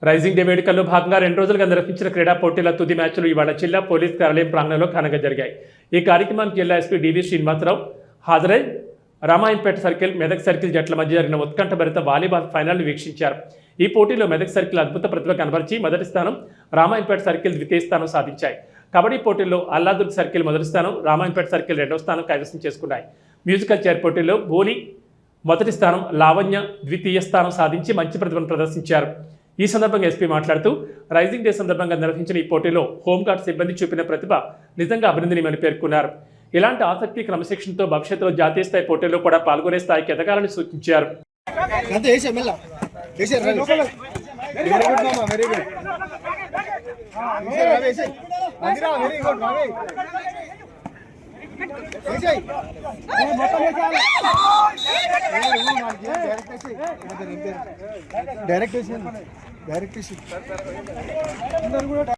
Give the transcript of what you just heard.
Rising day వేడుకల్లో భాగంగా 2 రోజులుగా నిర్వహించిన క్రీడా పోటీల తుది మ్యాచ్లు ఇవాళ జిల్లా పోలీస్ కార్యాలయం ప్రాంగణంలో ఘనంగా జరిగాయి. ఈ కార్యక్రమానికి జిల్లా ఎస్పీ డివి శ్రీనివాసరావు హాజరై రామాయంపేట సర్కిల్, మెదక్ సర్కిల్ జట్ల మధ్య జరిగిన ఉత్కంఠభరిత వాలీబాల్ ఫైనల్ను వీక్షించారు. ఈ పోటీలో మెదక్ సర్కిల్ అద్భుత ప్రతిభ కనబరిచి మొదటి స్థానం, రామాయంపేట సర్కిల్ ద్వితీయ స్థానం సాధించాయి. కబడ్డీ పోటీల్లో అల్లాదుర్గ్ సర్కిల్ మొదటి స్థానం, రామాయంపేట సర్కిల్ రెండవ స్థానం కైవసం చేసుకున్నాయి. మ్యూజికల్ చైర్ పోటీల్లో బోని మొదటి స్థానం, లావణ్య ద్వితీయ స్థానం సాధించి మంచి ప్రతిభను ప్రదర్శించారు. ఈ సందర్భంగా ఎస్పీ మాట్లాడుతూ రైజింగ్ డే సందర్భంగా నిర్వహించిన ఈ పోటీలో హోంగార్డ్ సిబ్బంది చూపిన ప్రతిభ నిజంగా అభినందనీయమని పేర్కొన్నారు. ఇలాంటి ఆసక్తి, క్రమశిక్షణతో భవిష్యత్తులో జాతీయ స్థాయి పోటీల్లో కూడా పాల్గొనే స్థాయికి ఎదగాలని సూచించారు. డైరెక్ట్